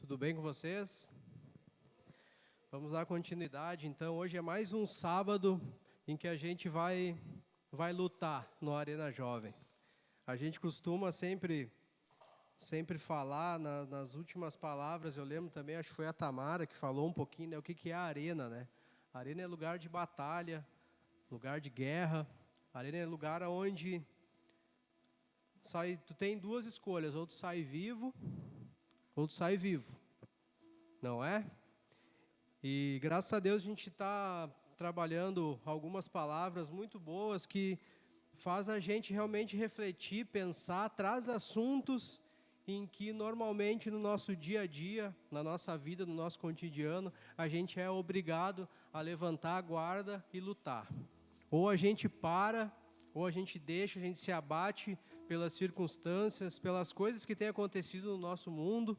Tudo bem com vocês? Vamos dar continuidade. Então, hoje é mais um sábado em que a gente vai lutar no Arena Jovem. A gente costuma sempre falar nas últimas palavras. Eu lembro também, acho que foi a Tamara que falou um pouquinho, né, o que é a arena, né? A arena é lugar de batalha, lugar de guerra. A arena é lugar onde tu tem duas escolhas: ou tu sai vivo, ou tu sai vivo, não é? E graças a Deus a gente está trabalhando algumas palavras muito boas que faz a gente realmente refletir, pensar, traz assuntos em que normalmente no nosso dia a dia, na nossa vida, no nosso cotidiano, a gente é obrigado a levantar a guarda e lutar. Ou a gente para, ou a gente deixa, a gente se abate pelas circunstâncias, pelas coisas que têm acontecido no nosso mundo,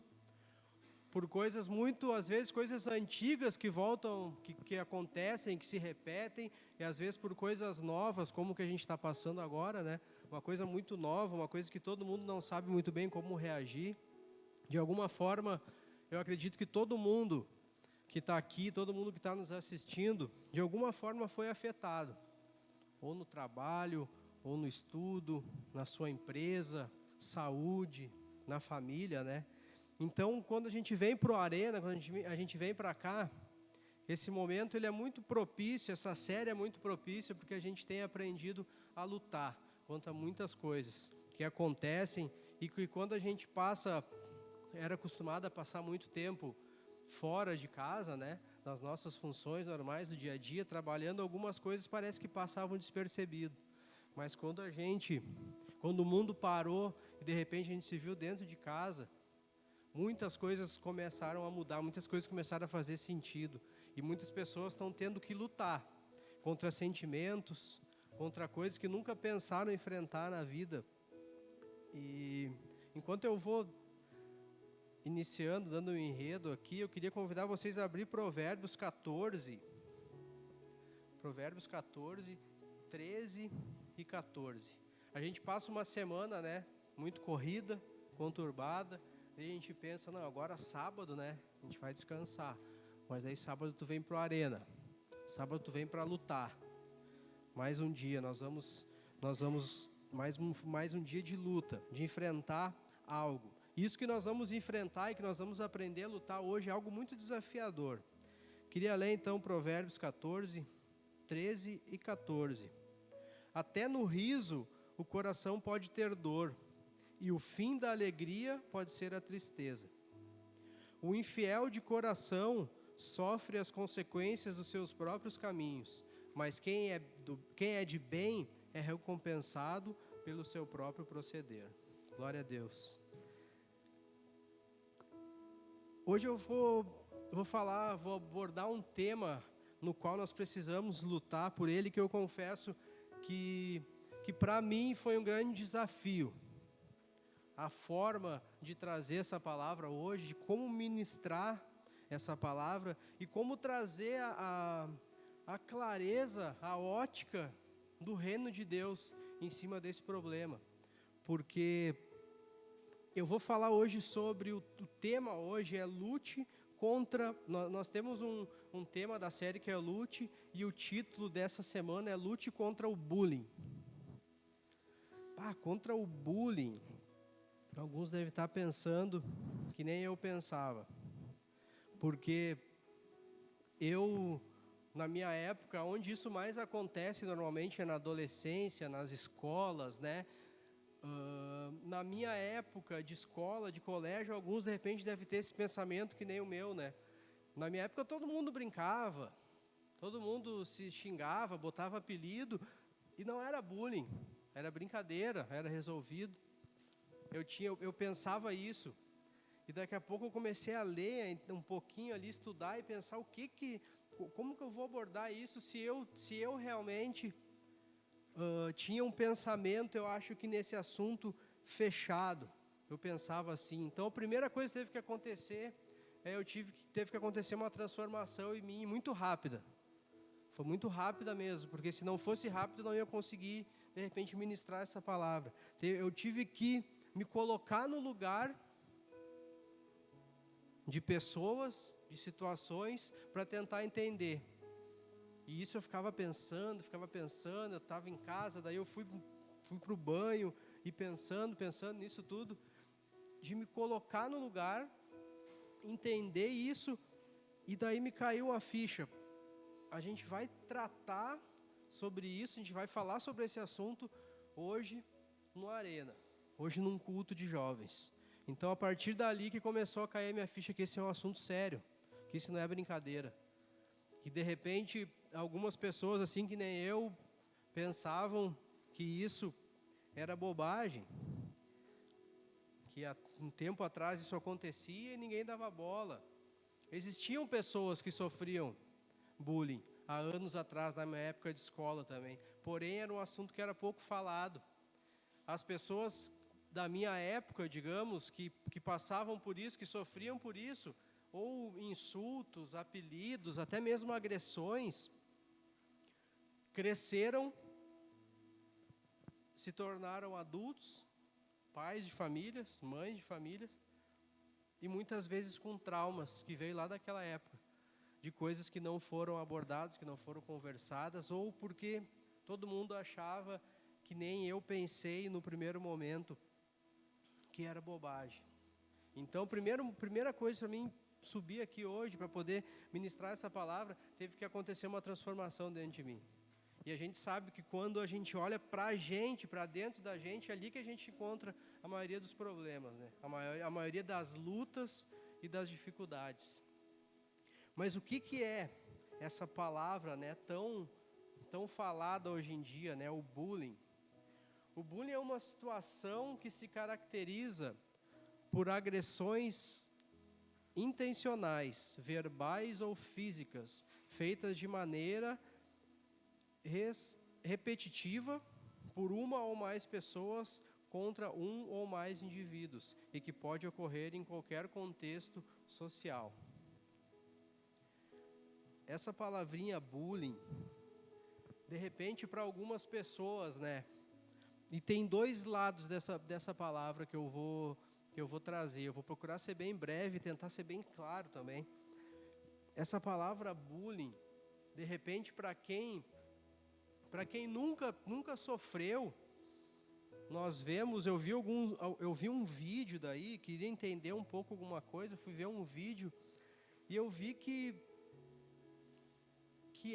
por coisas muito, às vezes, coisas antigas que voltam, que acontecem, que se repetem, e às vezes por coisas novas, como o que a gente está passando agora, né? Uma coisa muito nova, uma coisa que todo mundo não sabe muito bem como reagir. De alguma forma, eu acredito que todo mundo que está aqui, todo mundo que está nos assistindo, de alguma forma foi afetado. Ou no trabalho, ou no estudo, na sua empresa, saúde, na família, né? Então, quando a gente vem para o Arena, quando a gente vem para cá, esse momento ele é muito propício, essa série é muito propícia, porque a gente tem aprendido a lutar contra muitas coisas que acontecem e que quando a gente era acostumado a passar muito tempo fora de casa, né, nas nossas funções normais do dia a dia, trabalhando, algumas coisas parece que passavam despercebido. Mas quando o mundo parou e de repente a gente se viu dentro de casa, muitas coisas começaram a mudar, muitas coisas começaram a fazer sentido. E muitas pessoas estão tendo que lutar contra sentimentos, contra coisas que nunca pensaram enfrentar na vida. E enquanto eu vou iniciando, dando um enredo aqui, eu queria convidar vocês a abrir Provérbios 14. Provérbios 14, 13 e 14. A gente passa uma semana, né, muito corrida, conturbada. E a gente pensa, não, agora sábado, né, a gente vai descansar. Mas aí sábado tu vem pro Arena. Sábado tu vem para lutar. Mais um dia, nós vamos mais um dia de luta, de enfrentar algo. Isso que nós vamos enfrentar e que nós vamos aprender a lutar hoje é algo muito desafiador. Queria ler então Provérbios 14, 13 e 14. Até no riso o coração pode ter dor, e o fim da alegria pode ser a tristeza. O infiel de coração sofre as consequências dos seus próprios caminhos, mas quem é de bem é recompensado pelo seu próprio proceder. Glória a Deus. Hoje eu vou abordar um tema no qual nós precisamos lutar por ele, que eu confesso que para mim foi um grande desafio. A forma de trazer essa palavra hoje, de como ministrar essa palavra e como trazer a clareza, a ótica do reino de Deus em cima desse problema. Porque eu vou falar hoje sobre o tema hoje é lute contra... Nós temos um tema da série que é lute, e o título dessa semana é lute contra o bullying. Contra o bullying. Alguns devem estar pensando que nem eu pensava, porque na minha época, onde isso mais acontece normalmente é na adolescência, nas escolas, né? Na minha época de escola, de colégio, alguns de repente devem ter esse pensamento que nem o meu, né? Na minha época todo mundo brincava, todo mundo se xingava, botava apelido, e não era bullying, era brincadeira, era resolvido. Eu pensava isso, e daqui a pouco eu comecei a ler um pouquinho ali, estudar e pensar como que eu vou abordar isso se eu realmente tinha um pensamento, eu acho que nesse assunto fechado. Eu pensava assim. Então a primeira coisa que teve que acontecer, teve que acontecer uma transformação em mim muito rápida. Foi muito rápida mesmo, porque se não fosse rápido eu não ia conseguir de repente ministrar essa palavra. Eu tive que me colocar no lugar de pessoas, de situações, para tentar entender. E isso eu ficava pensando, eu estava em casa, daí eu fui para o banho, e pensando nisso tudo, de me colocar no lugar, entender isso, e daí me caiu uma ficha. A gente vai tratar sobre isso, a gente vai falar sobre esse assunto hoje no Arena, hoje num culto de jovens. Então, a partir dali que começou a cair a minha ficha que esse é um assunto sério, que isso não é brincadeira. Que, de repente, algumas pessoas, assim que nem eu, pensavam que isso era bobagem, que há um tempo atrás isso acontecia e ninguém dava bola. Existiam pessoas que sofriam bullying há anos atrás, na minha época de escola também. Porém, era um assunto que era pouco falado. As pessoas da minha época, digamos, que passavam por isso, que sofriam por isso, ou insultos, apelidos, até mesmo agressões, cresceram, se tornaram adultos, pais de famílias, mães de famílias, e muitas vezes com traumas que veio lá daquela época, de coisas que não foram abordadas, que não foram conversadas, ou porque todo mundo achava que nem eu pensei no primeiro momento, que era bobagem. Então, primeira coisa para mim subir aqui hoje, para poder ministrar essa palavra, teve que acontecer uma transformação dentro de mim. E a gente sabe que quando a gente olha para a gente, para dentro da gente, é ali que a gente encontra a maioria dos problemas, né? A maioria das lutas e das dificuldades. Mas o que é essa palavra, né, tão falada hoje em dia, né, o bullying? O bullying é uma situação que se caracteriza por agressões intencionais, verbais ou físicas, feitas de maneira repetitiva por uma ou mais pessoas contra um ou mais indivíduos e que pode ocorrer em qualquer contexto social. Essa palavrinha bullying, de repente, para algumas pessoas, né? E tem dois lados dessa palavra que eu vou trazer. Eu vou procurar ser bem breve, tentar ser bem claro também. Essa palavra bullying, de repente, para quem nunca sofreu, nós vemos, eu vi um vídeo daí, queria entender um pouco alguma coisa, fui ver um vídeo e eu vi que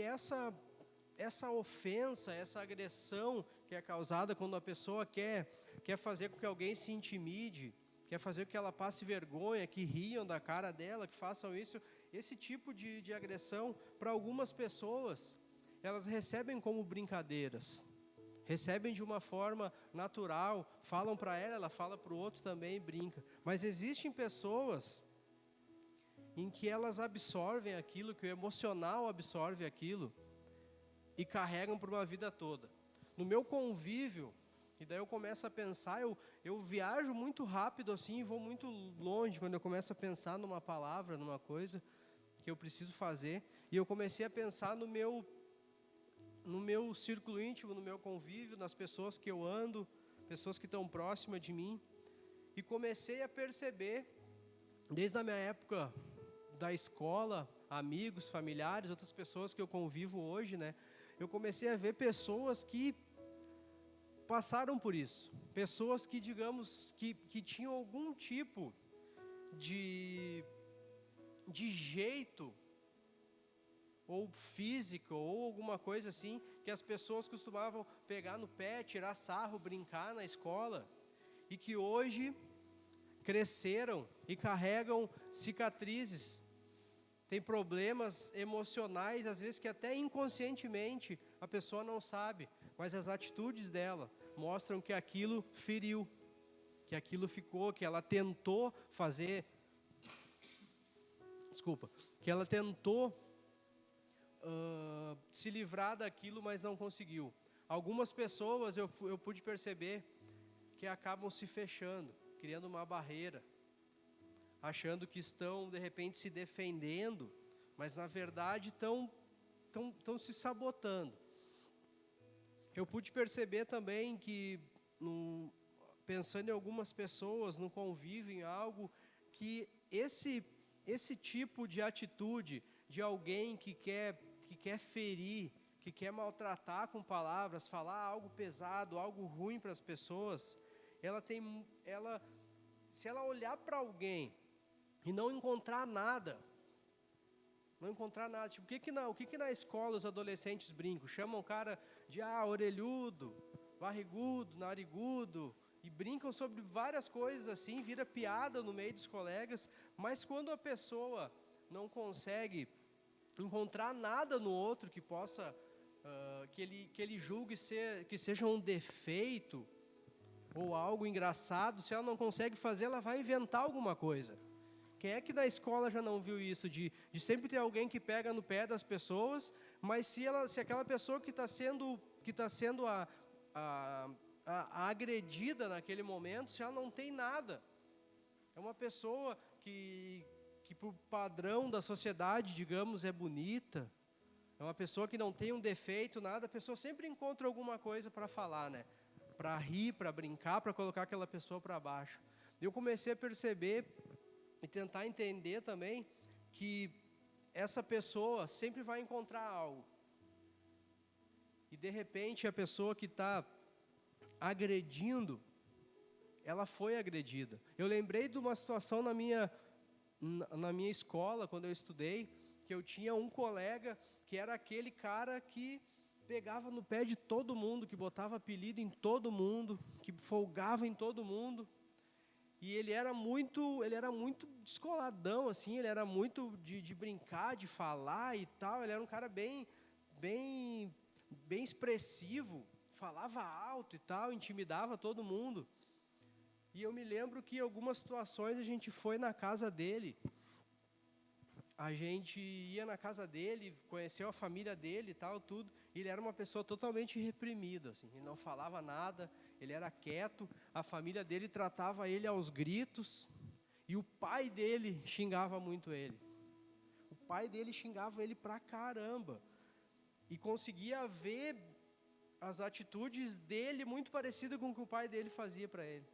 essa ofensa, essa agressão que é causada quando a pessoa quer fazer com que alguém se intimide, quer fazer com que ela passe vergonha, que riam da cara dela, que façam isso, esse tipo de agressão, para algumas pessoas, elas recebem como brincadeiras, recebem de uma forma natural, falam para ela fala para o outro também e brinca. Mas existem pessoas em que elas absorvem aquilo, que o emocional absorve aquilo, e carregam por uma vida toda. No meu convívio, e daí eu começo a pensar, eu viajo muito rápido assim, e vou muito longe quando eu começo a pensar numa palavra, numa coisa que eu preciso fazer, e eu comecei a pensar no meu círculo íntimo, no meu convívio, nas pessoas que eu ando, pessoas que estão próximas de mim, e comecei a perceber, desde a minha época da escola, amigos, familiares, outras pessoas que eu convivo hoje, né? Eu comecei a ver pessoas que passaram por isso. Pessoas que, digamos, que tinham algum tipo de jeito, ou físico, ou alguma coisa assim, que as pessoas costumavam pegar no pé, tirar sarro, brincar na escola, e que hoje cresceram e carregam cicatrizes, tem problemas emocionais, às vezes que até inconscientemente a pessoa não sabe, mas as atitudes dela mostram que aquilo feriu, que aquilo ficou, que ela tentou fazer, que ela tentou se livrar daquilo, mas não conseguiu. Algumas pessoas eu pude perceber que acabam se fechando, criando uma barreira, achando que estão, de repente, se defendendo, mas, na verdade, estão se sabotando. Eu pude perceber também que, pensando em algumas pessoas, no convívio, em algo, que esse tipo de atitude de alguém que quer ferir, que quer maltratar com palavras, falar algo pesado, algo ruim para as pessoas, se ela olhar para alguém e não encontrar nada, tipo, o que na escola os adolescentes brincam? Chamam o cara de orelhudo, barrigudo, narigudo, e brincam sobre várias coisas assim, vira piada no meio dos colegas, mas quando a pessoa não consegue encontrar nada no outro que possa, que ele julgue que seja um defeito, ou algo engraçado, se ela não consegue fazer, ela vai inventar alguma coisa. Quem é que na escola já não viu isso, de sempre ter alguém que pega no pé das pessoas, mas se aquela pessoa que está sendo a agredida naquele momento, se ela não tem nada, é uma pessoa que por padrão da sociedade, digamos, é bonita, é uma pessoa que não tem um defeito, nada, a pessoa sempre encontra alguma coisa para falar, né? Para rir, para brincar, para colocar aquela pessoa para baixo. Eu comecei a perceber e tentar entender também que essa pessoa sempre vai encontrar algo. E de repente a pessoa que está agredindo, ela foi agredida. Eu lembrei de uma situação na minha escola, quando eu estudei, que eu tinha um colega que era aquele cara que pegava no pé de todo mundo, que botava apelido em todo mundo, que folgava em todo mundo. E ele era muito descoladão, assim, ele era muito de brincar, de falar e tal. Ele era um cara bem expressivo, falava alto e tal, intimidava todo mundo. E eu me lembro que em algumas situações a gente foi na casa dele, a gente ia na casa dele, conheceu a família dele e tal, tudo. E ele era uma pessoa totalmente reprimida, assim, ele não falava nada, ele era quieto, a família dele tratava ele aos gritos, e o pai dele xingava muito ele. O pai dele xingava ele pra caramba, e conseguia ver as atitudes dele muito parecidas com o que o pai dele fazia para ele.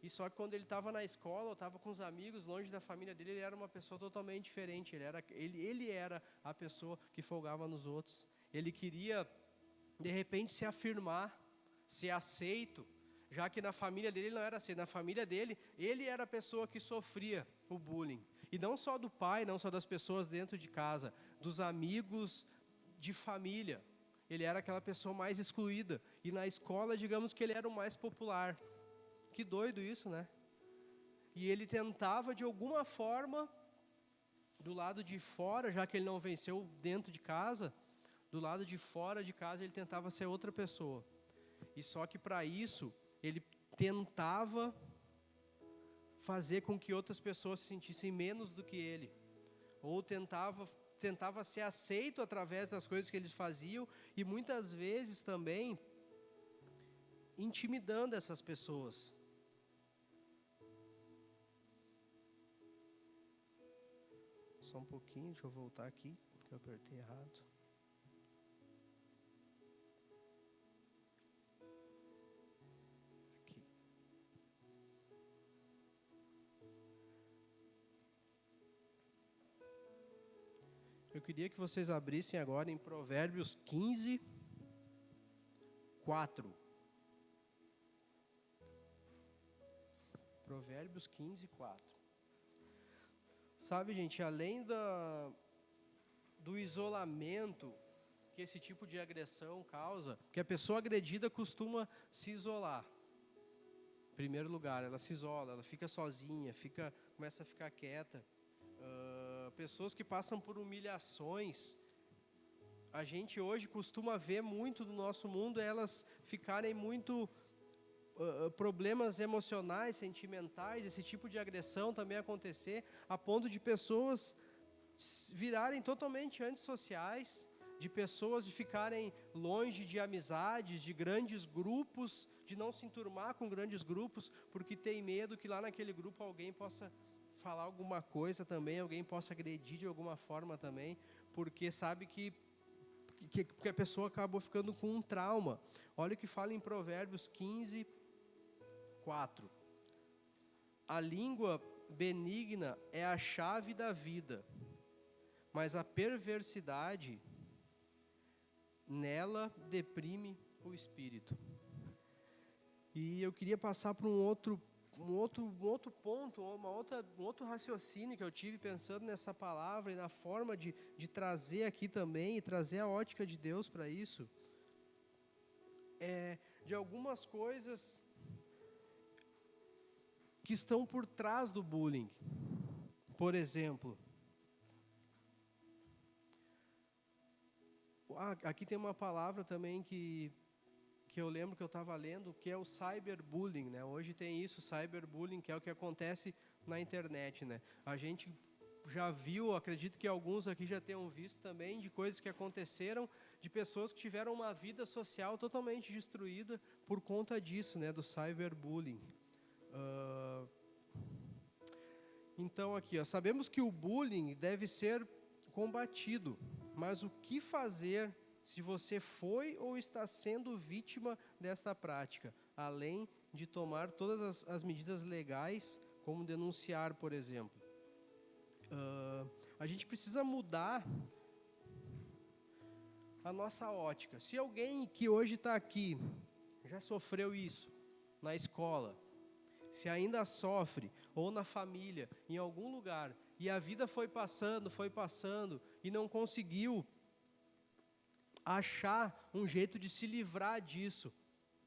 E só que quando ele estava na escola, ou estava com os amigos, longe da família dele, ele era uma pessoa totalmente diferente. Ele era a pessoa que folgava nos outros. Ele queria, de repente, se afirmar, ser aceito, já que na família dele não era assim. Na família dele, ele era a pessoa que sofria o bullying. E não só do pai, não só das pessoas dentro de casa, dos amigos de família. Ele era aquela pessoa mais excluída. E na escola, digamos que ele era o mais popular. Que doido isso, né? E ele tentava, de alguma forma, do lado de fora, já que ele não venceu dentro de casa, do lado de fora de casa ele tentava ser outra pessoa. E só que para isso, ele tentava fazer com que outras pessoas se sentissem menos do que ele. Ou tentava ser aceito através das coisas que eles faziam, e muitas vezes também intimidando essas pessoas. Só um pouquinho, deixa eu voltar aqui, que eu apertei errado. Aqui. Eu queria que vocês abrissem agora em Provérbios 15, 4. Provérbios 15, 4. Sabe, gente, além do isolamento que esse tipo de agressão causa, que a pessoa agredida costuma se isolar. Em primeiro lugar, ela se isola, ela fica sozinha, começa a ficar quieta. Pessoas que passam por humilhações, a gente hoje costuma ver muito no nosso mundo elas ficarem muito... problemas emocionais, sentimentais, esse tipo de agressão também acontecer, a ponto de pessoas virarem totalmente antissociais, de pessoas de ficarem longe de amizades, de grandes grupos, de não se enturmar com grandes grupos, porque tem medo que lá naquele grupo alguém possa falar alguma coisa também, alguém possa agredir de alguma forma também, porque sabe que a pessoa acabou ficando com um trauma. Olha o que fala em Provérbios 15, 4. A língua benigna é a chave da vida, mas a perversidade nela deprime o espírito. E eu queria passar para um outro ponto, um outro raciocínio que eu tive pensando nessa palavra e na forma de trazer aqui também, e trazer a ótica de Deus para isso, de algumas coisas que estão por trás do bullying. Por exemplo, aqui tem uma palavra também que eu lembro que eu estava lendo, que é o cyberbullying, né? Hoje tem isso, cyberbullying, que é o que acontece na internet, né? A gente já viu, acredito que alguns aqui já tenham visto também, de coisas que aconteceram, de pessoas que tiveram uma vida social totalmente destruída por conta disso, né? Do cyberbullying. Então aqui, ó, sabemos que o bullying deve ser combatido, mas o que fazer se você foi ou está sendo vítima desta prática, além de tomar todas as medidas legais, como denunciar, por exemplo? A gente precisa mudar a nossa ótica. Se alguém que hoje está aqui já sofreu isso na escola, se ainda sofre, ou na família, em algum lugar, e a vida foi passando, e não conseguiu achar um jeito de se livrar disso.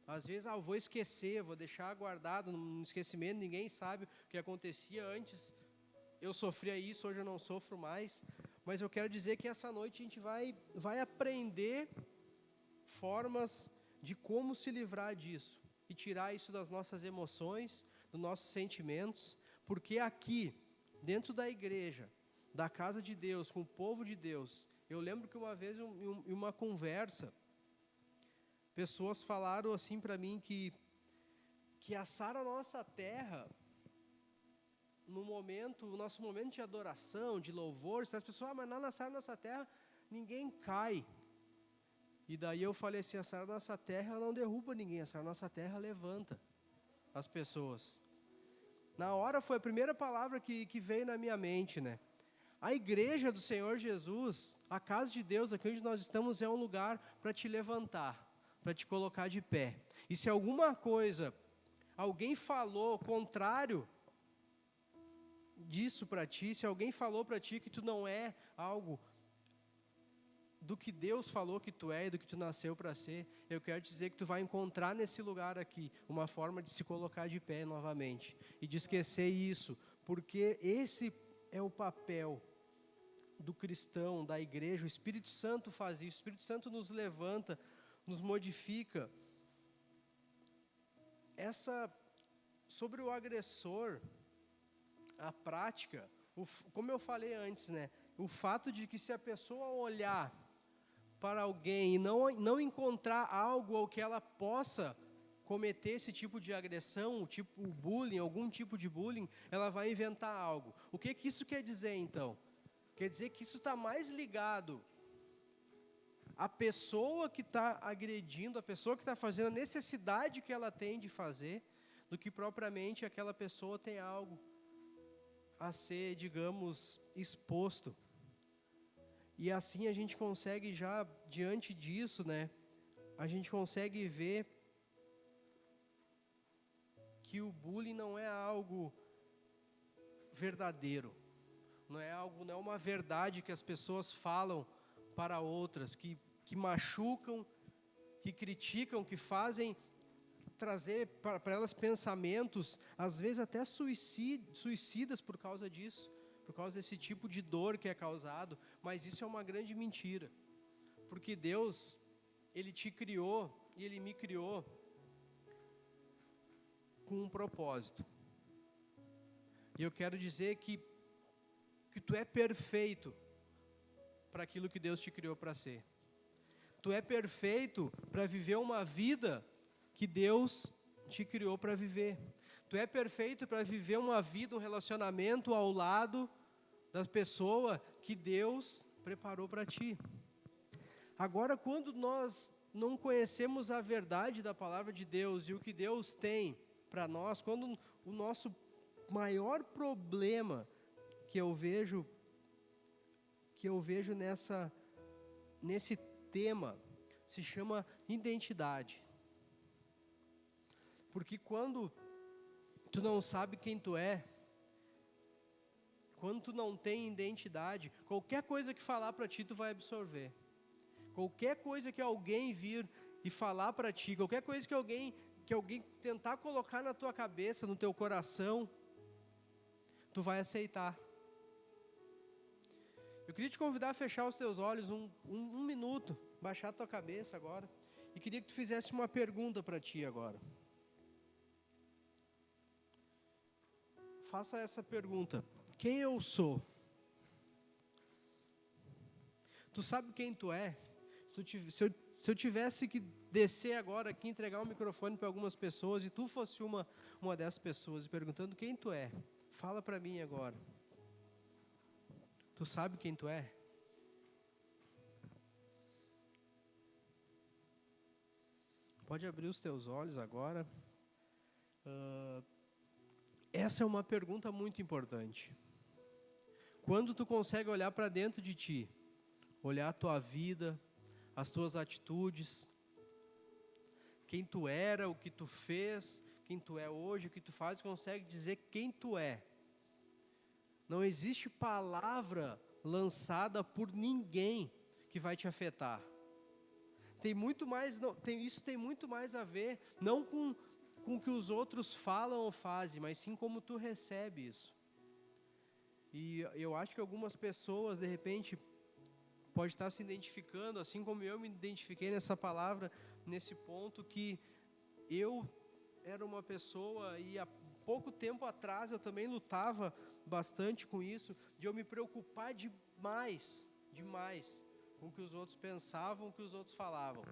Às vezes, eu vou esquecer, vou deixar guardado no esquecimento, ninguém sabe o que acontecia antes. Eu sofria isso, hoje eu não sofro mais. Mas eu quero dizer que essa noite a gente vai aprender formas de como se livrar disso e tirar isso das nossas emoções, dos nossos sentimentos, porque aqui, dentro da igreja, da casa de Deus, com o povo de Deus, eu lembro que uma vez, em uma conversa, pessoas falaram assim para mim que assar a nossa terra, no nosso momento de adoração, de louvor, as pessoas, mas não assar a nossa terra, ninguém cai. E daí eu falei assim, assar a nossa terra não derruba ninguém, assar a nossa terra levanta as pessoas. Na hora foi a primeira palavra que veio na minha mente, né? A igreja do Senhor Jesus, a casa de Deus, aqui onde nós estamos, é um lugar para te levantar, para te colocar de pé. E se alguma coisa, alguém falou contrário disso para ti, se alguém falou para ti que tu não é algo do que Deus falou que tu é e do que tu nasceu para ser, eu quero te dizer que tu vai encontrar nesse lugar aqui uma forma de se colocar de pé novamente e de esquecer isso, porque esse é o papel do cristão, da igreja. O Espírito Santo faz isso, o Espírito Santo nos levanta, nos modifica. Sobre o agressor, a prática, como eu falei antes, né? O fato de que se a pessoa olhar para alguém e não encontrar algo ao que ela possa cometer esse tipo de agressão, tipo bullying, algum tipo de bullying, ela vai inventar algo. O que isso quer dizer, então? Quer dizer que isso está mais ligado à pessoa que está agredindo, à pessoa que está fazendo a necessidade que ela tem de fazer, do que propriamente aquela pessoa tem algo a ser, digamos, exposto. E assim a gente consegue já, diante disso, né, a gente consegue ver que o bullying não é algo verdadeiro. Não é uma verdade que as pessoas falam para outras, que machucam, que criticam, que fazem trazer para elas pensamentos, às vezes até suicidas por causa disso, por causa desse tipo de dor que é causado. Mas isso é uma grande mentira, porque Deus, Ele te criou e Ele me criou com um propósito. E eu quero dizer que tu é perfeito para aquilo que Deus te criou para ser. Tu é perfeito para viver uma vida que Deus te criou para viver. Tu é perfeito para viver uma vida, um relacionamento ao lado da pessoa que Deus preparou para ti. Agora, quando nós não conhecemos a verdade da palavra de Deus e o que Deus tem para nós, quando o nosso maior problema que eu vejo nesse tema se chama identidade. Porque quando tu não sabe quem tu é, quando tu não tem identidade, qualquer coisa que falar para ti, tu vai absorver. Qualquer coisa que alguém vir e falar para ti, qualquer coisa que alguém tentar colocar na tua cabeça, no teu coração, tu vai aceitar. Eu queria te convidar a fechar os teus olhos um minuto, baixar a tua cabeça agora, e queria que tu fizesse uma pergunta para ti agora. Faça essa pergunta: quem eu sou? Tu sabe quem tu é? Se eu tivesse que descer agora aqui, entregar um microfone para algumas pessoas, e tu fosse uma dessas pessoas, perguntando quem tu é, fala para mim agora. Tu sabe quem tu é? Pode abrir os teus olhos agora. Essa é uma pergunta muito importante. Quando tu consegue olhar para dentro de ti, olhar a tua vida, as tuas atitudes, quem tu era, o que tu fez, quem tu é hoje, o que tu faz, consegue dizer quem tu é. Não existe palavra lançada por ninguém que vai te afetar. Isso tem muito mais a ver, não com o que os outros falam ou fazem, mas sim como tu recebe isso. E eu acho que algumas pessoas, de repente, pode estar se identificando, assim como eu me identifiquei nessa palavra, nesse ponto que eu era uma pessoa, e há pouco tempo atrás eu também lutava bastante com isso, de eu me preocupar demais com o que os outros pensavam, o que os outros falavam,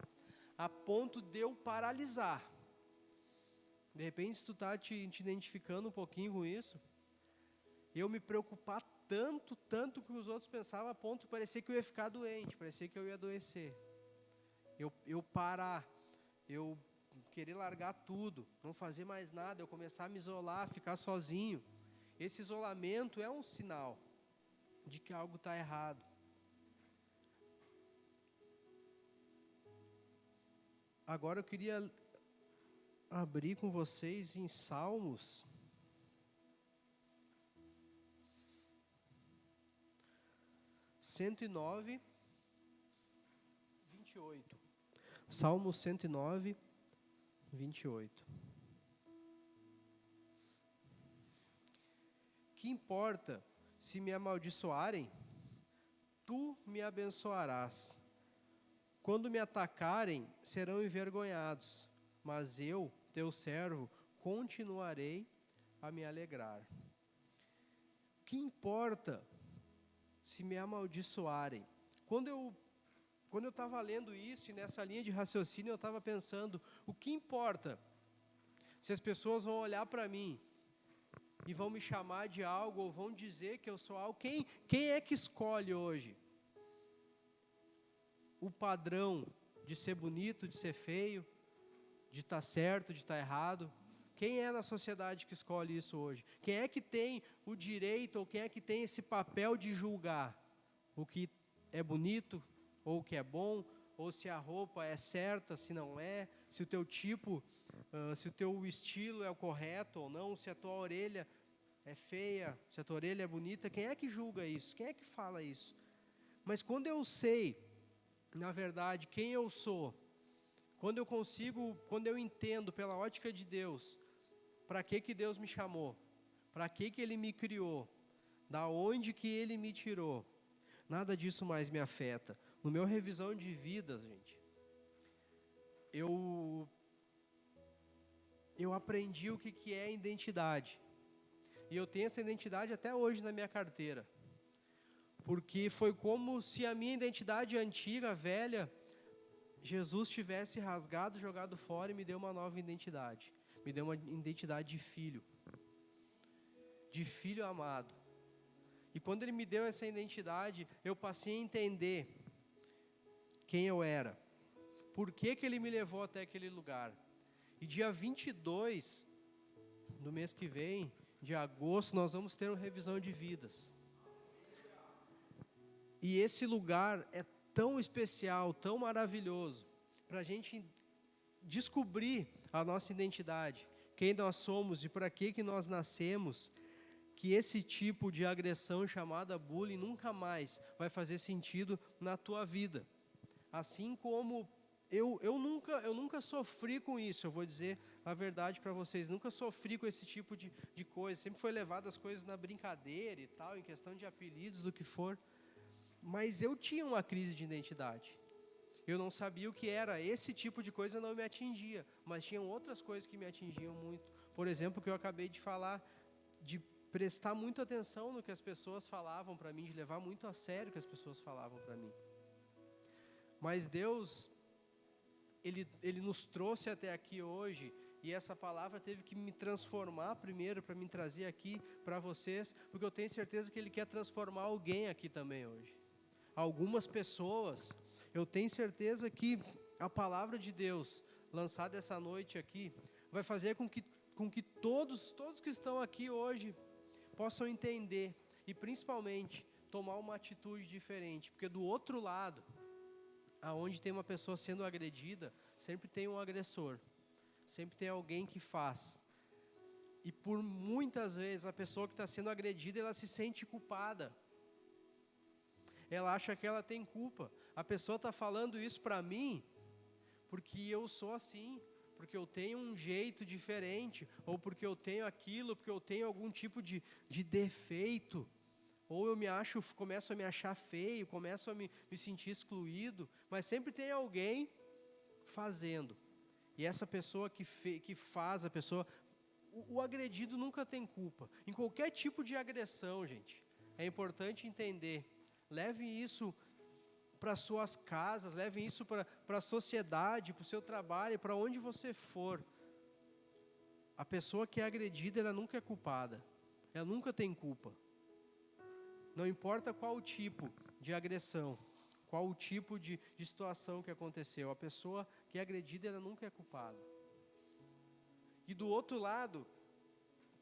a ponto de eu paralisar. De repente, se tu está te identificando um pouquinho com isso, eu me preocupar tanto com o que os outros pensavam, a ponto de parecer que eu ia ficar doente, parecer que eu ia adoecer. Eu parar, eu querer largar tudo, não fazer mais nada, eu começar a me isolar, ficar sozinho. Esse isolamento é um sinal de que algo está errado. Agora eu queria abrir com vocês em Salmos 109, 28. Salmo 109, 28. Que importa se me amaldiçoarem? Tu me abençoarás. Quando me atacarem, serão envergonhados, mas eu, teu servo, continuarei a me alegrar. Que importa se me amaldiçoarem? Quando eu estava lendo isso, e nessa linha de raciocínio, eu estava pensando, o que importa se as pessoas vão olhar para mim e vão me chamar de algo, ou vão dizer que eu sou algo? Quem é que escolhe hoje o padrão de ser bonito, de ser feio, de estar certo, de estar errado? Quem é na sociedade que escolhe isso hoje? Quem é que tem o direito, ou quem é que tem esse papel de julgar o que é bonito, ou o que é bom, ou se a roupa é certa, se não é, se o teu tipo, se o teu estilo é o correto ou não, se a tua orelha é feia, se a tua orelha é bonita? Quem é que julga isso? Quem é que fala isso? Mas quando eu sei, na verdade, quem eu sou, quando eu entendo pela ótica de Deus, para que Deus me chamou, para que Ele me criou, da onde que Ele me tirou, nada disso mais me afeta. No meu revisão de vida, gente, eu aprendi o que é identidade. E eu tenho essa identidade até hoje na minha carteira. Porque foi como se a minha identidade antiga, velha, Jesus tivesse rasgado, jogado fora e me deu uma nova identidade. Me deu uma identidade de filho amado. E quando Ele me deu essa identidade, eu passei a entender quem eu era. Por que Ele me levou até aquele lugar. E dia 22 do mês que vem, de agosto, nós vamos ter uma revisão de vidas. E esse lugar é tão especial, tão maravilhoso, para a gente descobrir a nossa identidade, quem nós somos e para que nós nascemos, que esse tipo de agressão chamada bullying nunca mais vai fazer sentido na tua vida. Assim como eu nunca sofri com isso, eu vou dizer a verdade para vocês, nunca sofri com esse tipo de coisa, sempre foi levado as coisas na brincadeira e tal, em questão de apelidos, do que for, mas eu tinha uma crise de identidade. Eu não sabia o que era, esse tipo de coisa não me atingia, mas tinham outras coisas que me atingiam muito. Por exemplo, o que eu acabei de falar, de prestar muita atenção no que as pessoas falavam para mim, de levar muito a sério o que as pessoas falavam para mim. Mas Deus, Ele nos trouxe até aqui hoje, e essa palavra teve que me transformar primeiro, para me trazer aqui para vocês, porque eu tenho certeza que Ele quer transformar alguém aqui também hoje. Algumas pessoas, eu tenho certeza que a palavra de Deus, lançada essa noite aqui, vai fazer com que todos que estão aqui hoje possam entender e principalmente tomar uma atitude diferente, porque do outro lado, aonde tem uma pessoa sendo agredida, sempre tem um agressor, sempre tem alguém que faz. E por muitas vezes a pessoa que está sendo agredida, ela se sente culpada. Ela acha que ela tem culpa. A pessoa está falando isso para mim porque eu sou assim, porque eu tenho um jeito diferente, ou porque eu tenho aquilo, porque eu tenho algum tipo de defeito, ou eu começo a me achar feio, começo a me sentir excluído, mas sempre tem alguém fazendo. E essa pessoa que faz, o agredido nunca tem culpa. Em qualquer tipo de agressão, gente, é importante entender. Leve isso para suas casas, leve isso para a sociedade, para o seu trabalho, para onde você for. A pessoa que é agredida, ela nunca é culpada. Ela nunca tem culpa. Não importa qual o tipo de agressão, qual o tipo de situação que aconteceu. A pessoa que é agredida, ela nunca é culpada. E do outro lado,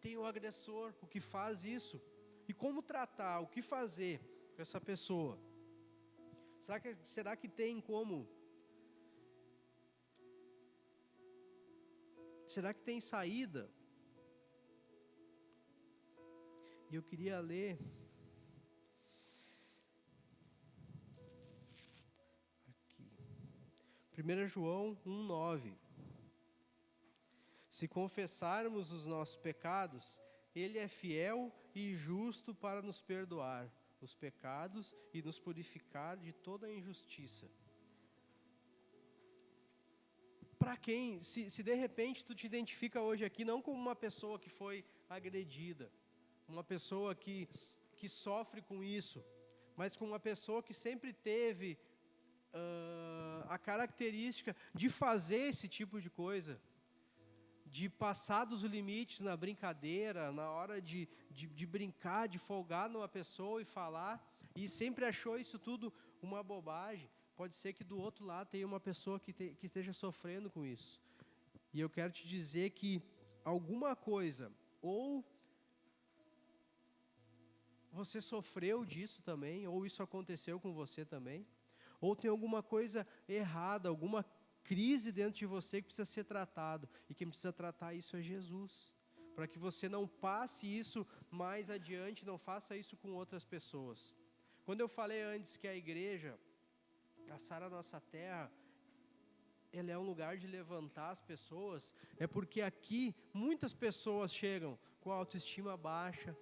tem o agressor, o que faz isso. E como tratar, o que fazer com essa pessoa? Será que tem como? Será que tem saída? E eu queria ler aqui, 1 João 1,9. Se confessarmos os nossos pecados, Ele é fiel e justo para nos perdoar os pecados e nos purificar de toda a injustiça. Para quem, se de repente tu te identifica hoje aqui não como uma pessoa que foi agredida, uma pessoa que sofre com isso, mas com uma pessoa que sempre teve a característica de fazer esse tipo de coisa, de passar dos limites na brincadeira, na hora de brincar, de folgar numa pessoa e falar, e sempre achou isso tudo uma bobagem. Pode ser que do outro lado tenha uma pessoa que esteja sofrendo com isso. E eu quero te dizer que alguma coisa, ou você sofreu disso também, ou isso aconteceu com você também, ou tem alguma coisa errada, alguma crise dentro de você que precisa ser tratado, e quem precisa tratar isso é Jesus, para que você não passe isso mais adiante, não faça isso com outras pessoas. Quando eu falei antes que a igreja, a Sara Nossa Terra, ela é um lugar de levantar as pessoas, é porque aqui muitas pessoas chegam com a autoestima baixa,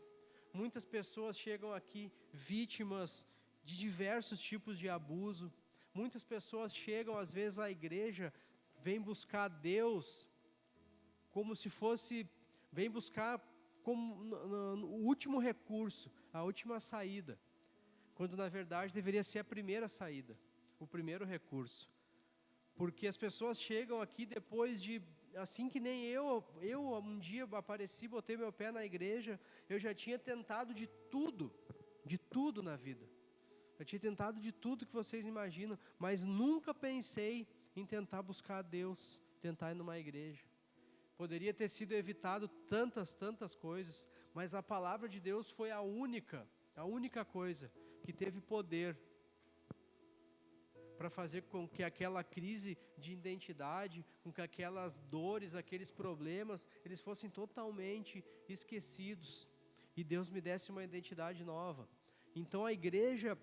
muitas pessoas chegam aqui vítimas de diversos tipos de abuso. Muitas pessoas chegam, às vezes, à igreja, vêm buscar Deus como se fosse, vêm buscar como o último recurso, a última saída, quando na verdade deveria ser a primeira saída, o primeiro recurso. Porque as pessoas chegam aqui depois de, assim que nem eu um dia apareci, botei meu pé na igreja, eu já tinha tentado de tudo na vida. Eu tinha tentado de tudo que vocês imaginam, mas nunca pensei em tentar buscar a Deus, tentar ir numa igreja. Poderia ter sido evitado tantas coisas, Mas a palavra de Deus foi a única coisa que teve poder para fazer com que aquela crise de identidade, com que aquelas dores, aqueles problemas, eles fossem totalmente esquecidos e Deus me desse uma identidade nova. Então a igreja,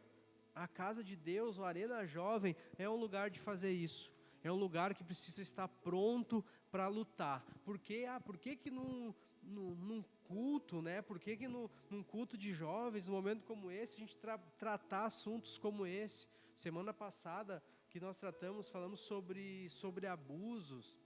a casa de Deus, o Arena Jovem, é um lugar de fazer isso. É um lugar que precisa estar pronto para lutar. Por que que num culto, né? Por que que num culto de jovens, num momento como esse, a gente tratar assuntos como esse? Semana passada que nós falamos sobre abusos.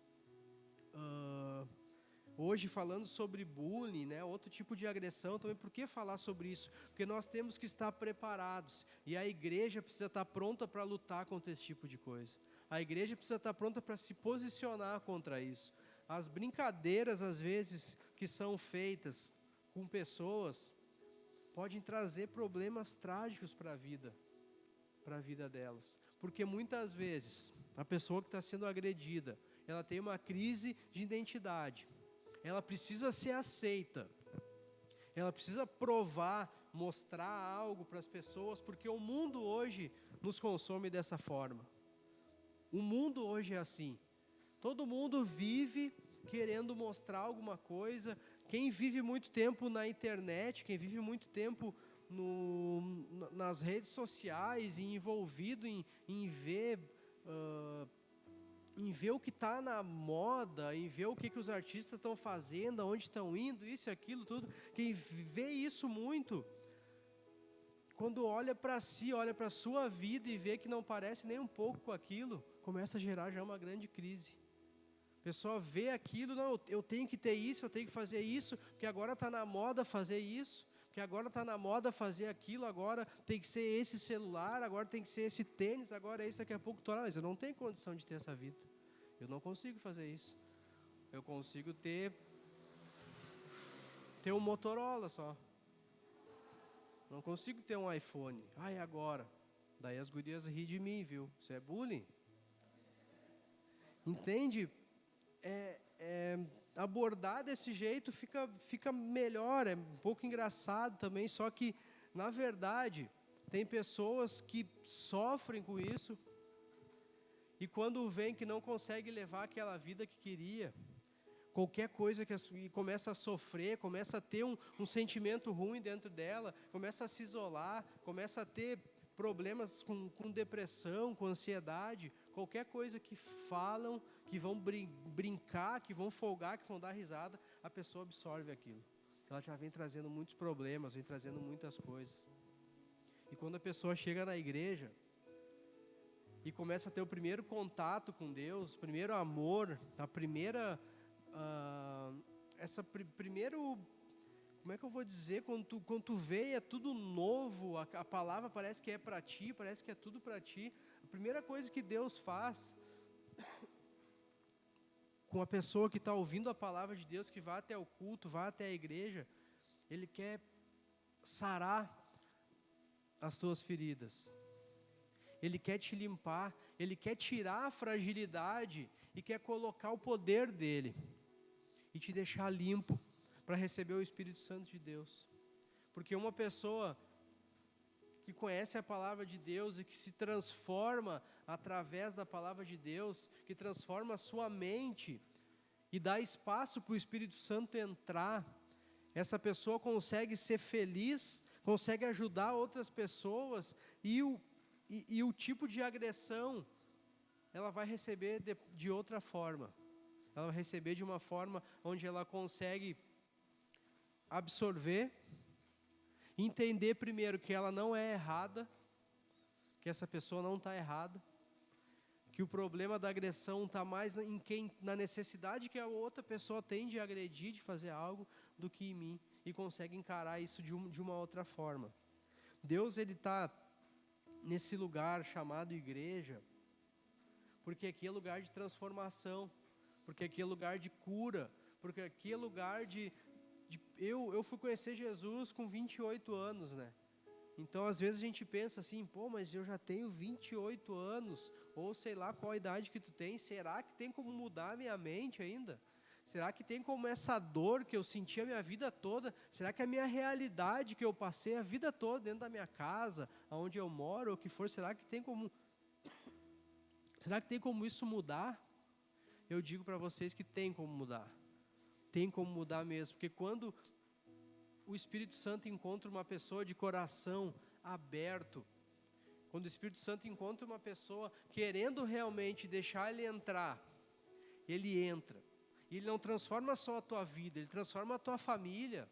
Hoje falando sobre bullying, né? Outro tipo de agressão também. Por que falar sobre isso? Porque nós temos que estar preparados. E a igreja precisa estar pronta para lutar contra esse tipo de coisa. A igreja precisa estar pronta para se posicionar contra isso. As brincadeiras, às vezes, que são feitas com pessoas, podem trazer problemas trágicos para a vida delas. Porque muitas vezes, a pessoa que está sendo agredida, ela tem uma crise de identidade. Ela precisa ser aceita. Ela precisa provar, mostrar algo para as pessoas, porque o mundo hoje nos consome dessa forma. O mundo hoje é assim. Todo mundo vive querendo mostrar alguma coisa. Quem vive muito tempo na internet, quem vive muito tempo nas redes sociais e envolvido em ver o que está na moda, em ver o que os artistas estão fazendo, aonde estão indo, isso e aquilo, tudo. Quem vê isso muito, quando olha para si, olha para a sua vida e vê que não parece nem um pouco com aquilo, começa a gerar já uma grande crise. A pessoa vê aquilo, não, eu tenho que ter isso, eu tenho que fazer isso, porque agora está na moda fazer isso, porque agora está na moda fazer aquilo, agora tem que ser esse celular, agora tem que ser esse tênis, agora é isso, daqui a pouco estou lá, mas eu não tenho condição de ter essa vida. Eu não consigo fazer isso. Eu consigo ter um Motorola só. Não consigo ter um iPhone. E agora? Daí as gurias riem de mim, viu? Isso é bullying. Entende? Abordar desse jeito fica melhor, é um pouco engraçado também, só que, na verdade, tem pessoas que sofrem com isso, e quando vem que não consegue levar aquela vida que queria, qualquer coisa que começa a sofrer, começa a ter um sentimento ruim dentro dela, começa a se isolar, começa a ter problemas com depressão, com ansiedade, qualquer coisa que falam, que vão brincar, que vão folgar, que vão dar risada, a pessoa absorve aquilo. Ela já vem trazendo muitos problemas, vem trazendo muitas coisas. E quando a pessoa chega na igreja e começa a ter o primeiro contato com Deus, o primeiro amor, a primeira... primeiro, como é que eu vou dizer, quando tu vê, é tudo novo, a palavra parece que é para ti, parece que é tudo para ti. A primeira coisa que Deus faz com a pessoa que está ouvindo a palavra de Deus, que vai até o culto, vai até a igreja, Ele quer sarar as tuas feridas. Ele quer te limpar, Ele quer tirar a fragilidade e quer colocar o poder dEle e te deixar limpo para receber o Espírito Santo de Deus. Porque uma pessoa que conhece a palavra de Deus e que se transforma através da palavra de Deus, que transforma a sua mente e dá espaço para o Espírito Santo entrar, essa pessoa consegue ser feliz, consegue ajudar outras pessoas e o tipo de agressão ela vai receber de outra forma. Ela vai receber de uma forma onde ela consegue absorver, entender primeiro que ela não é errada, que essa pessoa não está errada, que o problema da agressão está mais na necessidade que a outra pessoa tem de agredir, de fazer algo, do que em mim, e consegue encarar isso de uma outra forma. Deus, Ele está nesse lugar chamado igreja, porque aqui é lugar de transformação, porque aqui é lugar de cura, porque aqui é lugar eu fui conhecer Jesus com 28 anos, né? Então, às vezes a gente pensa assim, mas eu já tenho 28 anos, ou sei lá qual a idade que tu tem, será que tem como mudar a minha mente ainda? Será que tem como essa dor que eu senti a minha vida toda, será que a minha realidade que eu passei a vida toda dentro da minha casa, onde eu moro, ou o que for, será que tem como isso mudar? Eu digo para vocês que tem como mudar. Tem como mudar mesmo, porque quando o Espírito Santo encontra uma pessoa de coração aberto, quando o Espírito Santo encontra uma pessoa querendo realmente deixar ele entrar, ele entra. Ele não transforma só a tua vida, ele transforma a tua família,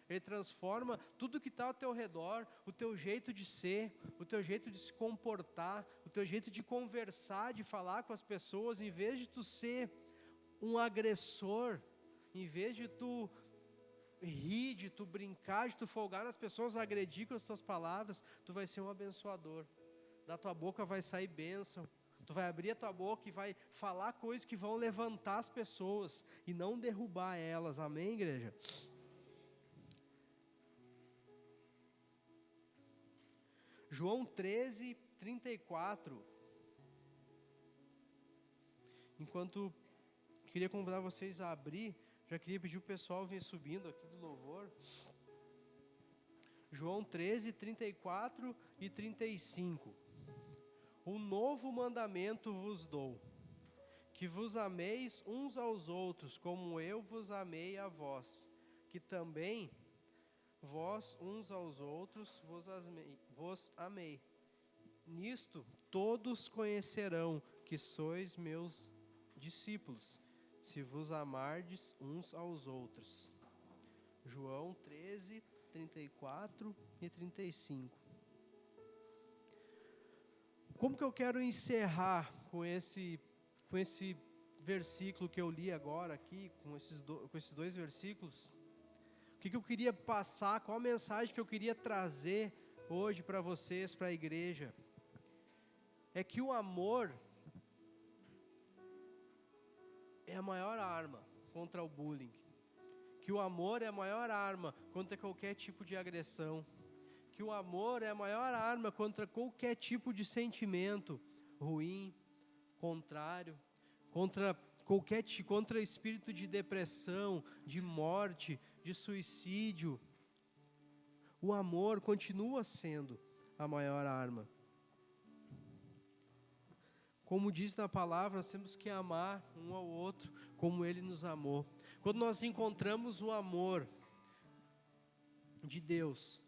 ele transforma tudo que está ao teu redor, o teu jeito de ser, o teu jeito de se comportar, o teu jeito de conversar, de falar com as pessoas. Em vez de tu ser um agressor, em vez de tu rir, de tu brincar, de tu folgar nas pessoas, agredir com as tuas palavras, tu vai ser um abençoador. Da tua boca vai sair bênção. Tu vai abrir a tua boca e vai falar coisas que vão levantar as pessoas e não derrubar elas. Amém, igreja? João 13, 34. Enquanto queria convidar vocês a abrir, já queria pedir o pessoal vir subindo aqui do louvor. João 13, 34 e 35. Um novo mandamento vos dou, que vos ameis uns aos outros, como eu vos amei a vós, que também vós uns aos outros vos amei. Nisto todos conhecerão que sois meus discípulos, se vos amardes uns aos outros. João 13, 34 e 35. Como que eu quero encerrar com esse versículo que eu li agora aqui, com esses dois versículos? O que eu queria passar, qual a mensagem que eu queria trazer hoje para vocês, para a igreja? É que o amor é a maior arma contra o bullying. Que o amor é a maior arma contra qualquer tipo de agressão. Que o amor é a maior arma contra qualquer tipo de sentimento ruim, contrário, contra espírito de depressão, de morte, de suicídio. O amor continua sendo a maior arma. Como diz na palavra, nós temos que amar um ao outro como Ele nos amou. Quando nós encontramos o amor de Deus,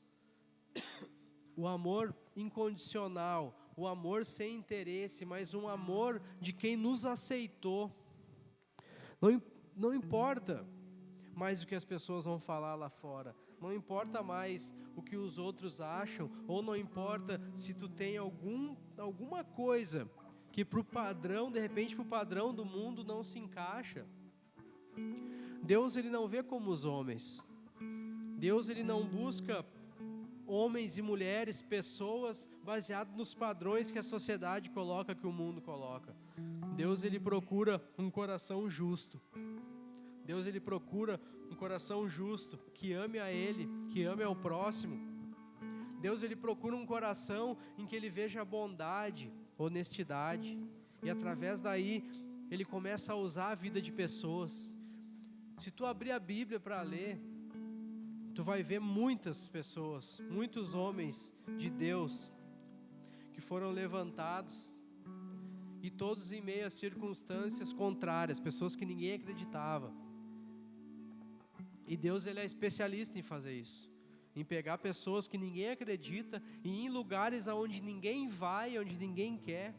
o amor incondicional, o amor sem interesse, mas um amor de quem nos aceitou. Não importa mais o que as pessoas vão falar lá fora, não importa mais o que os outros acham, ou não importa se tu tem alguma coisa que para o padrão, de repente para o padrão do mundo não se encaixa. Deus, Ele não vê como os homens. Deus, Ele não busca homens e mulheres, pessoas baseadas nos padrões que a sociedade coloca, que o mundo coloca. Deus, Ele procura um coração justo. Deus, Ele procura um coração justo, que ame a Ele, que ame ao próximo. Deus, Ele procura um coração em que Ele veja bondade, honestidade, e através daí Ele começa a usar a vida de pessoas. Se tu abrir a Bíblia para ler, tu vai ver muitas pessoas, muitos homens de Deus que foram levantados, e todos em meio a circunstâncias contrárias, pessoas que ninguém acreditava. E Deus, Ele é especialista em fazer isso, em pegar pessoas que ninguém acredita e ir em lugares aonde ninguém vai, onde ninguém quer,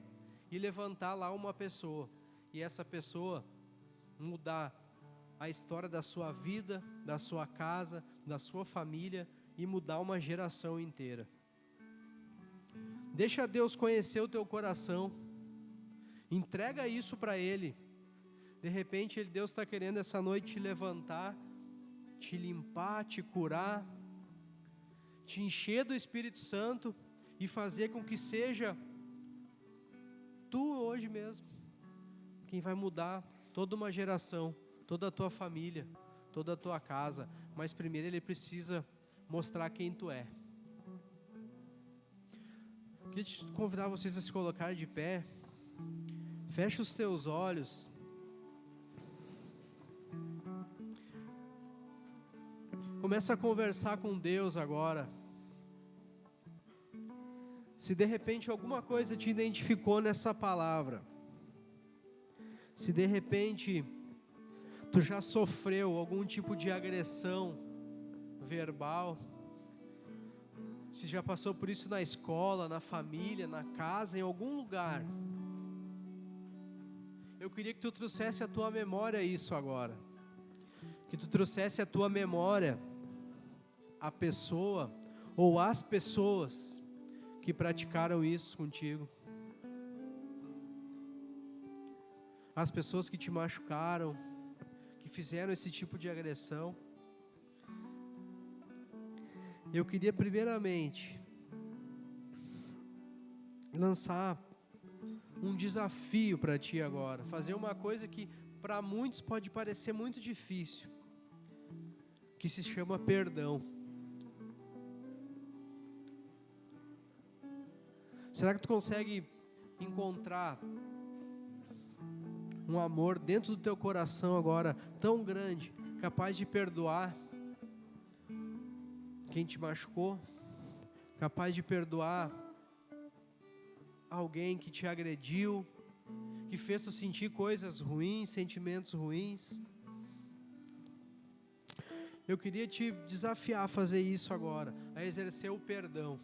e levantar lá uma pessoa, e essa pessoa mudar a história da sua vida, da sua casa, da sua família, e mudar uma geração inteira. Deixa Deus conhecer o teu coração, entrega isso para Ele. De repente Deus está querendo essa noite te levantar, te limpar, te curar, te encher do Espírito Santo e fazer com que seja tu hoje mesmo quem vai mudar toda uma geração, toda a tua família, toda a tua casa. Mas primeiro Ele precisa mostrar quem tu é. Queria te convidar vocês a se colocar de pé. Fecha os teus olhos. Começa a conversar com Deus agora. Se de repente alguma coisa te identificou nessa palavra, se de repente tu já sofreu algum tipo de agressão verbal, se já passou por isso na escola, na família, na casa, em algum lugar, eu queria que tu trouxesse à tua memória isso agora. Que tu trouxesse à tua memória a pessoa ou as pessoas que praticaram isso contigo. As pessoas que te machucaram, que fizeram esse tipo de agressão. Eu queria primeiramente lançar um desafio para ti agora, fazer uma coisa que para muitos pode parecer muito difícil, que se chama perdão. Será que tu consegue encontrar um amor dentro do teu coração agora tão grande, capaz de perdoar quem te machucou, capaz de perdoar alguém que te agrediu, que fez tu sentir coisas ruins, sentimentos ruins? Eu queria te desafiar a fazer isso agora, a exercer o perdão,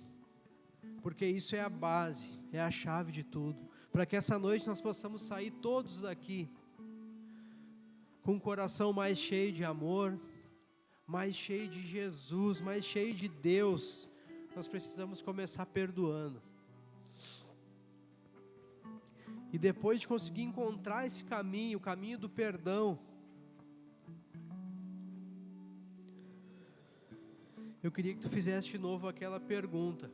porque isso é a base, é a chave de tudo, para que essa noite nós possamos sair todos daqui com um coração mais cheio de amor, mais cheio de Jesus, mais cheio de Deus. Nós precisamos começar perdoando. E depois de conseguir encontrar esse caminho, o caminho do perdão, eu queria que tu fizesse de novo aquela pergunta,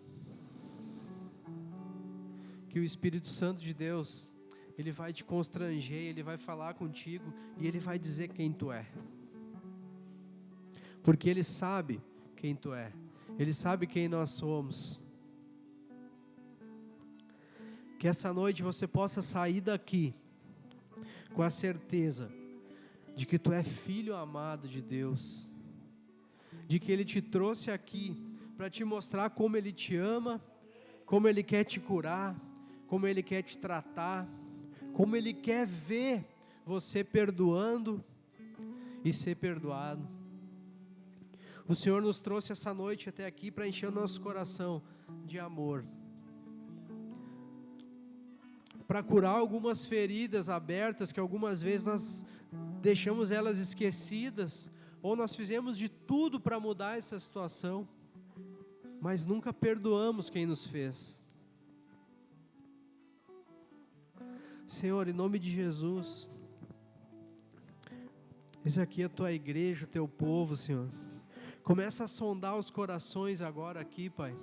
que o Espírito Santo de Deus, Ele vai te constranger, Ele vai falar contigo, e Ele vai dizer quem tu é. Porque Ele sabe quem tu é, Ele sabe quem nós somos. Que essa noite você possa sair daqui com a certeza de que tu é filho amado de Deus, de que Ele te trouxe aqui para te mostrar como Ele te ama, como Ele quer te curar, como Ele quer te tratar, como Ele quer ver você perdoando e ser perdoado. O Senhor nos trouxe essa noite até aqui para encher o nosso coração de amor, para curar algumas feridas abertas que algumas vezes nós deixamos elas esquecidas, ou nós fizemos de tudo para mudar essa situação, mas nunca perdoamos quem nos fez. Senhor, em nome de Jesus, esse aqui é a tua igreja, o teu povo, Senhor. Começa a sondar os corações agora aqui, Pai.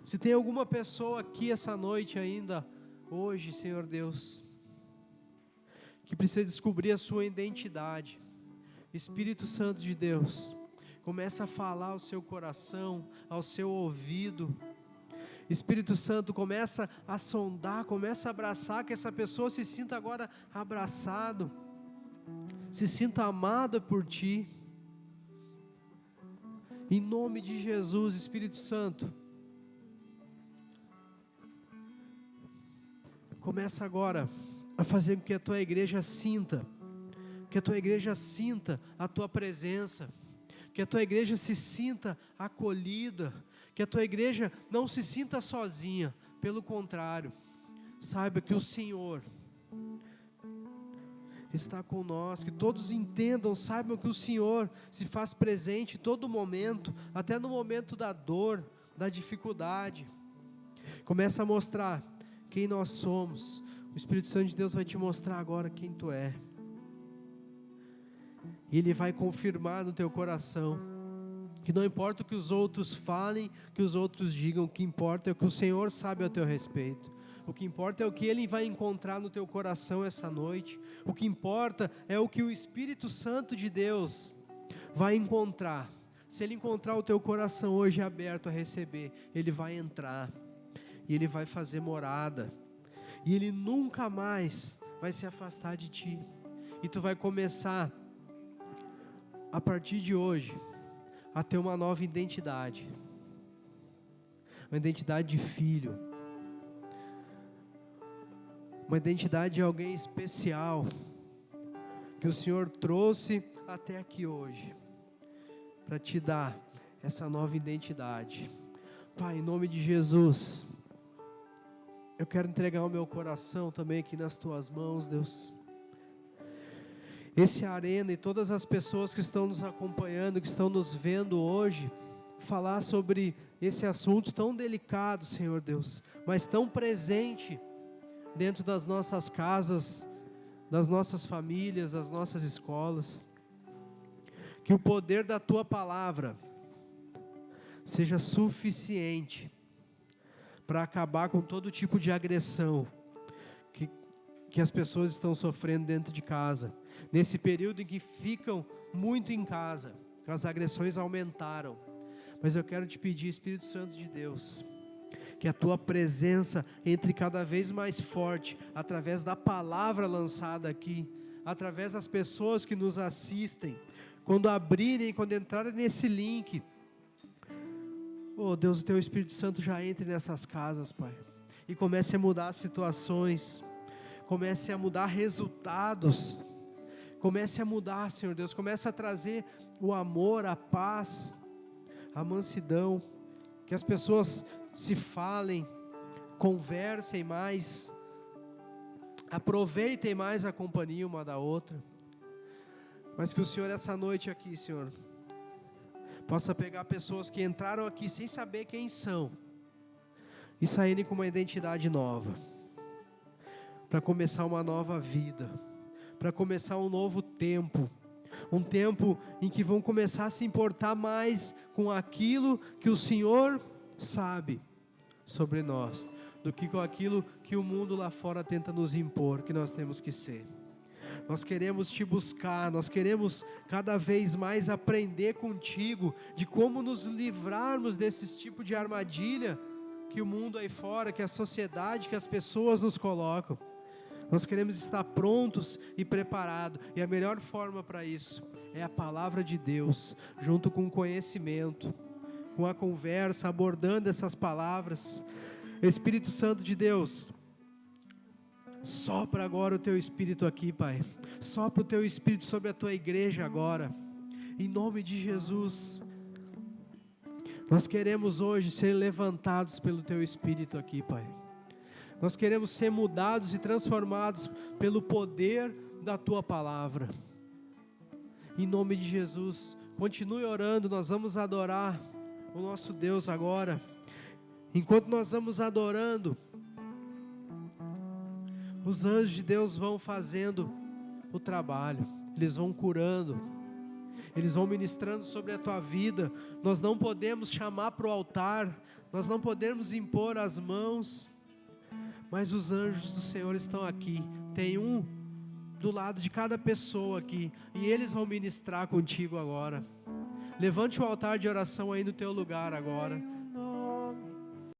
Se tem alguma pessoa aqui essa noite ainda, hoje, Senhor Deus, que precisa descobrir a sua identidade, Espírito Santo de Deus, começa a falar ao seu coração, ao seu ouvido. Espírito Santo, começa a sondar, começa a abraçar, que essa pessoa se sinta agora abraçado, se sinta amada por Ti. Em nome de Jesus, Espírito Santo, começa agora a fazer com que a Tua igreja sinta, que a Tua igreja sinta a Tua presença, que a Tua igreja se sinta acolhida, que a Tua igreja não se sinta sozinha, pelo contrário, saiba que o Senhor está com nós, que todos entendam, saibam que o Senhor se faz presente em todo momento, até no momento da dor, da dificuldade. Começa a mostrar quem nós somos. O Espírito Santo de Deus vai te mostrar agora quem tu é, e Ele vai confirmar no teu coração, que não importa o que os outros falem, que os outros digam, o que importa é o que o Senhor sabe a teu respeito. O que importa é o que Ele vai encontrar no teu coração essa noite. O que importa é o que o Espírito Santo de Deus vai encontrar. Se Ele encontrar o teu coração hoje aberto a receber, Ele vai entrar e Ele vai fazer morada, e Ele nunca mais vai se afastar de ti. E tu vai começar, a partir de hoje, a ter uma nova identidade. Uma identidade de filho. Uma identidade de alguém especial, que o Senhor trouxe até aqui hoje, para te dar essa nova identidade. Pai, em nome de Jesus, eu quero entregar o meu coração também aqui nas Tuas mãos, Deus. Esse Arena e todas as pessoas que estão nos acompanhando, que estão nos vendo hoje, falar sobre esse assunto tão delicado, Senhor Deus, mas tão presente dentro das nossas casas, das nossas famílias, das nossas escolas. Que o poder da Tua palavra seja suficiente para acabar com todo tipo de agressão que as pessoas estão sofrendo dentro de casa. Nesse período em que ficam muito em casa, as agressões aumentaram. Mas eu quero te pedir, Espírito Santo de Deus, que a Tua presença entre cada vez mais forte, através da palavra lançada aqui, através das pessoas que nos assistem, quando abrirem, quando entrarem nesse link, oh Deus, o Teu Espírito Santo já entre nessas casas, Pai, e comece a mudar situações, comece a mudar resultados, comece a mudar, Senhor Deus, comece a trazer o amor, a paz, a mansidão, que as pessoas se falem, conversem mais, aproveitem mais a companhia uma da outra, mas que o Senhor essa noite aqui, Senhor, possa pegar pessoas que entraram aqui sem saber quem são, e saírem com uma identidade nova, para começar uma nova vida, para começar um novo tempo, um tempo em que vão começar a se importar mais com aquilo que o Senhor sabe sobre nós, do que com aquilo que o mundo lá fora tenta nos impor, que nós temos que ser. Nós queremos Te buscar, nós queremos cada vez mais aprender contigo, de como nos livrarmos desse tipo de armadilha, que o mundo aí fora, que a sociedade, que as pessoas nos colocam. Nós queremos estar prontos e preparados, e a melhor forma para isso é a palavra de Deus, junto com o conhecimento, com a conversa, abordando essas palavras. Espírito Santo de Deus, sopra agora o Teu Espírito aqui, Pai, sopra o Teu Espírito sobre a Tua igreja agora, em nome de Jesus. Nós queremos hoje ser levantados pelo Teu Espírito aqui, Pai. Nós queremos ser mudados e transformados pelo poder da Tua palavra. Em nome de Jesus, continue orando, nós vamos adorar o nosso Deus agora. Enquanto nós vamos adorando, os anjos de Deus vão fazendo o trabalho, eles vão curando, eles vão ministrando sobre a tua vida. Nós não podemos chamar para o altar, nós não podemos impor as mãos, mas os anjos do Senhor estão aqui, tem um do lado de cada pessoa aqui, e eles vão ministrar contigo agora. Levante o altar de oração aí no teu lugar agora.